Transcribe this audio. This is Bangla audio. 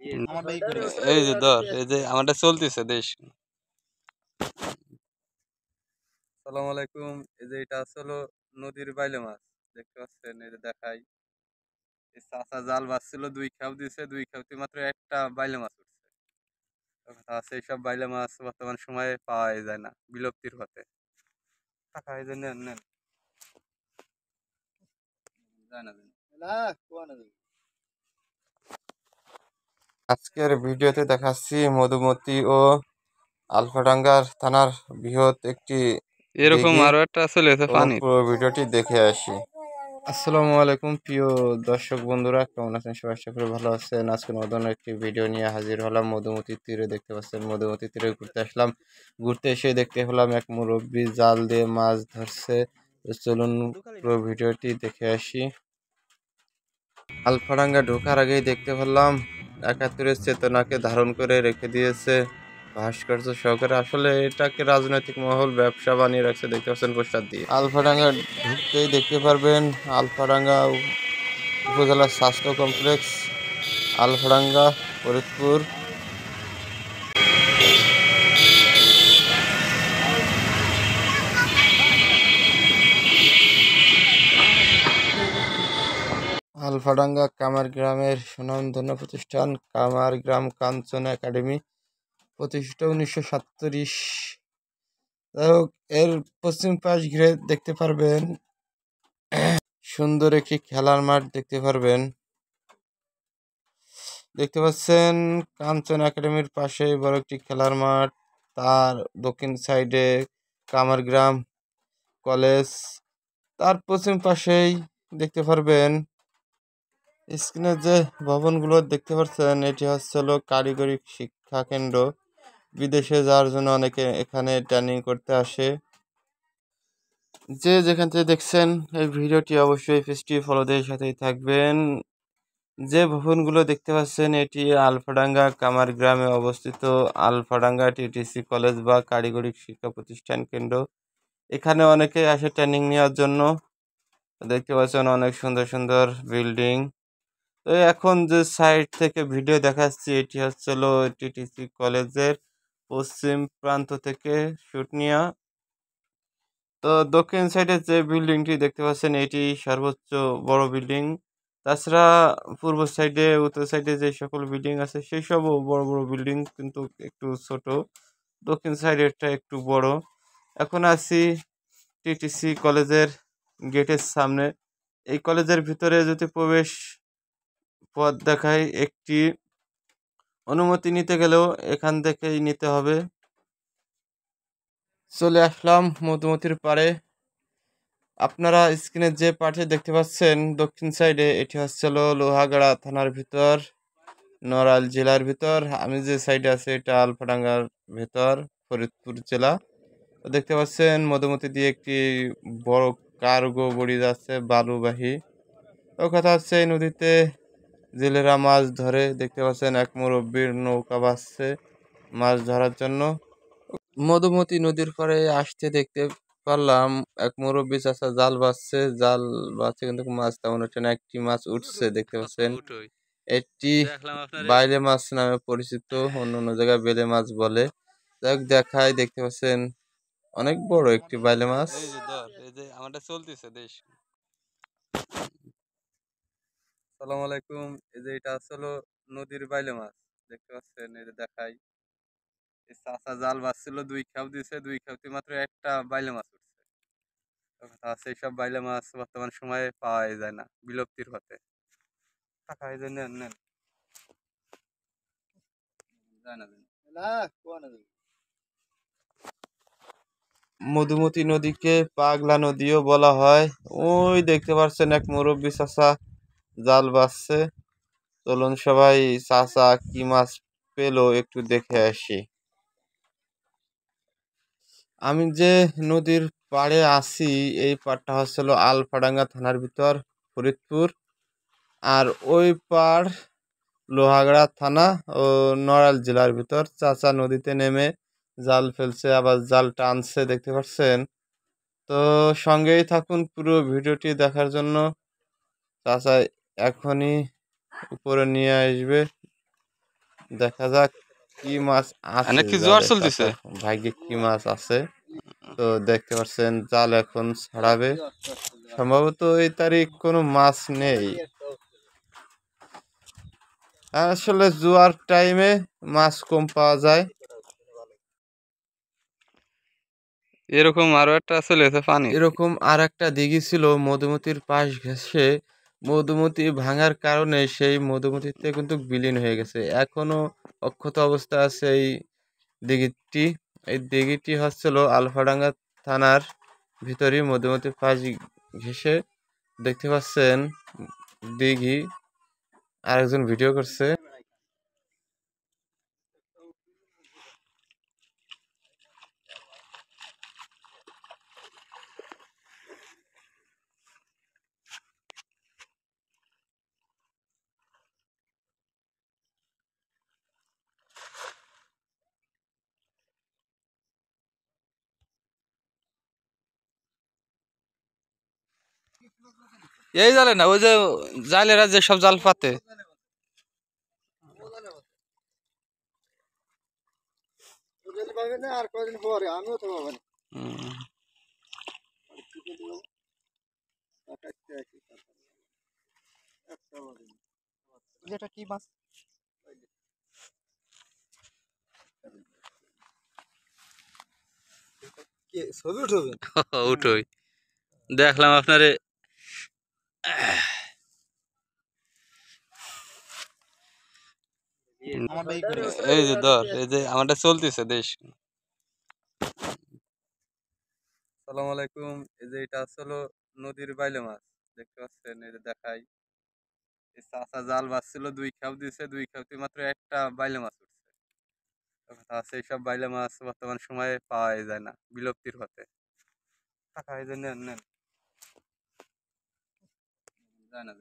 এই যে ধর, এই যে আমারটা চলতেছে দেশ। আসসালামু আলাইকুম। এই যে এটা আসলে নদীর বাইলে মাছ, দেখতে পাচ্ছেন? এই যে দেখাই, এই চাচা জাল বাঁচছিল, 2 খাপ দিছে, 2 খাপতে মাত্র একটা বাইলে মাছ উঠছে। সেই সব বাইলে মাছ বর্তমান সময়ে পাওয়াই যায় না, বিলুপ্তির পথে। টাকা এই যে নেন নেন, যায় না আজকের ভিডিওতে দেখাচ্ছি মধুমতি ও আলফাডাঙ্গার থানার বৃহৎ একটি এরকম দিঘি। আরো একটা আসলে পানি। পুরো ভিডিওটি দেখে আসি। আসসালামু আলাইকুম প্রিয় দর্শক বন্ধুরা, কেমন আছেন? সবাই আশা করি ভালো আছেন। আজকে নতুন একটি ভিডিও নিয়ে হাজির হলাম মধুমতি তীরে। দেখতে পাচ্ছেন মধুমতি তীরে ঘুরতে আসলাম। ঘুরতে এসে দেখতে পেলাম এক মুরব্বী জাল দিয়ে মাছ ধরছে। তো চলুন পুরো ভিডিওটি দেখে আসি। আলফাডাঙ্গা ঢোকার আগেই দেখতে পেলাম ৭১-এর চেতনাকে ধারণ করে রেখে দিয়েছে ভাস্কর্য সহকারে। আসলে এটাকে রাজনৈতিক মহল ব্যবসা বানিয়ে রাখছে, দেখতে পাচ্ছেন পোস্টার দিয়ে। আলফাডাঙ্গা ঢুকতেই দেখতে পারবেন আলফাডাঙ্গা উপজেলা স্বাস্থ্য কমপ্লেক্স, আলফাডাঙ্গা, ফরিদপুর। আলফাডাঙ্গা কামার গ্রামের সুনামধন্য প্রতিষ্ঠান কামার গ্রাম কাঞ্চন একাডেমি, প্রতিষ্ঠা ১৯৩৭। যাই হোক, এর পশ্চিম পাশ ঘিরে দেখতে পারবেন সুন্দর একটি খেলার মাঠ দেখতে পারবেন। দেখতে পাচ্ছেন কাঞ্চন একাডেমির পাশে বড় একটি খেলার মাঠ, তার দক্ষিণ সাইডে কামার গ্রাম কলেজ, তার পশ্চিম পাশেই দেখতে পারবেন স্ক্রিনে যে ভবনগুলো দেখতে পাচ্ছেন, এটি হচ্ছে কারিগরি শিক্ষা কেন্দ্র। বিদেশে যাওয়ার জন্য অনেকে এখানে ট্রেনিং করতে আসে। যে যেখান থেকে দেখছেন এই ভিডিওটি অবশ্যই পেজটি ফলো দিয়ে সাথেই থাকবেন। যে ভবনগুলো দেখতে পাচ্ছেন এটি আলফাডাঙ্গা কামার গ্রামে অবস্থিত আলফাডাঙ্গা টিটিসি কলেজ বা কারিগরি শিক্ষা প্রতিষ্ঠান কেন্দ্র। এখানে অনেকে আসে ট্রেনিং নেওয়ার জন্য। দেখতে পাচ্ছেন অনেক সুন্দর সুন্দর বিল্ডিং। তো এখন যে সাইড থেকে ভিডিও দেখাচ্ছি এটি হচ্ছে টিটিসি কলেজের পশ্চিম প্রান্ত থেকে শুট নেওয়া। তো দক্ষিণ সাইডে যে বিল্ডিংটি দেখতে পাচ্ছেন এটি সর্বোচ্চ বড় বিল্ডিং। তাছাড়া পূর্ব সাইডে, উত্তর সাইডে যে সকল বিল্ডিং আছে সেই সবও বড় বড় বিল্ডিং, কিন্তু একটু ছোট। দক্ষিণ সাইডেরটা একটু বড়। এখন আছি টিটিসি কলেজের গেটের সামনে। এই কলেজের ভিতরে যদি প্রবেশ পথ দেখায়, একটি অনুমতি নিতে গেলেও এখান থেকেই নিতে হবে। চলে আসলাম মধুমতির পাড়ে। আপনারা স্ক্রিনে যে পার্টি দেখতে পাচ্ছেন দক্ষিণ সাইডে, এটি হচ্ছে লোহাগাড়া থানার ভিতর, নড়াইল জেলার ভিতর। আমি যে সাইডে আছে এটা আলফাডাঙ্গার ভিতর, ফরিদপুর জেলা। দেখতে পাচ্ছেন মধুমতি দিয়ে একটি বড় কার্গো বড়ি যাচ্ছে, বালুবাহী। ও কথা হচ্ছে এই নদীতে জেলেরা মাছ ধরে। দেখতে পাচ্ছেন এক মুরব্বীর নৌকা ভাসছে মাছ ধরার জন্য। মধুমতি নদীর পাড়ে আসতে দেখতে পারলাম এক মুরব্বী চাচা জাল বাচ্ছে, জাল বাচ্ছে কিন্তু মাছ তেমন হচ্ছে না। একটি মাছ উঠছে, দেখতে পাচ্ছেন। এটি বাইলে মাছ নামে পরিচিত, অন্য অন্য জায়গায় বেলে মাছ বলে। দেখায়, দেখতে পাচ্ছেন অনেক বড় একটি বাইলে মাছ। আমারটা চলতেছে দেশ। আসসালামু আলাইকুম। এই যে এটা আসলে নদীর বাইলে মাছ, দেখতে পাচ্ছেন? এই যে দেখাই, এই চাচা জাল বাঁচছিল, 2 খাপ দিছে, 2 খাপতে মাত্র একটা বাইলে মাছ উঠছে। সেই সব বাইলে মাছ বর্তমান সময়ে পাওয়াই যায় না, বিলুপ্তির পথে। টাকা এই যে নেন নেন, যায় না মধুমতি নদীকে পাগলা নদীও বলা হয়। ওই দেখতে পাচ্ছেন এক মুরব্বী চাচা জাল বাঁচছে। চলুন সবাই চাচা কি মাছ পেলো একটু দেখে আসি। আমি যে নদীর পাড়ে আছি, এই পাড়টা হচ্ছিল আলফাডাঙ্গা থানার ভিতর, ফরিদপুর। আর ওই পাড় লোহাগড়া থানা ও নড়াইল জেলার ভিতর। চাচা নদীতে নেমে জাল ফেলছে, আবার জাল টানছে, দেখতে পাচ্ছেন। তো সঙ্গেই থাকুন পুরো ভিডিওটি দেখার জন্য। চাচা এখনই উপরে নিয়ে আসবে। দেখা যাক কি মাছ আছে, নাকি জোয়ার জালে চলতেছে। চাচার ভাগ্যে কি মাছ আছে। তো দেখতে পাচ্ছেন জাল এখন ছাড়াবে, সম্ভবত এই তারিখ কোনো মাছ নেই। আসলে জোয়ার টাইমে মাছ কম পাওয়া যায়। এরকম আরো একটা চলেছে পানি। এরকম আর একটা দিঘি ছিল মধুমতির পাশ ঘেঁষে, মধুমতি ভাঙার কারণে সেই মধুমতিতে কিন্তু বিলীন হয়ে গেছে, এখনো অক্ষত অবস্থা আছে এই দিঘিটি। এই দিঘিটি হচ্ছিল আলফাডাঙ্গা থানার ভিতরই মধুমতি পাশ ঘেঁষে। দেখতে পাচ্ছেন দিঘি, আরেকজন ভিডিও করছে। এই জালে না, ওই যে জালেরা যে সব জাল পাতে। হুম। উঠোই দেখলাম আপনারে। এই যে ধর, এই যে আমারটা চলতেছে দেশ। আসসালামু আলাইকুম। এই যে এটা আসলে নদীর বাইলে মাছ, দেখতে পাচ্ছেন, এই যে দেখাই। এই চাচা জাল বাজছিল, 2 খেপ দিছে, 2 খেপে মাত্র একটা বাইলে মাছ উঠছে। সেই সব বাইলে মাছ বর্তমান সময়ে পাওয়াই যায় না, বিলুপ্তির পথে। টাকা এই যে নেন নেন, যায় না।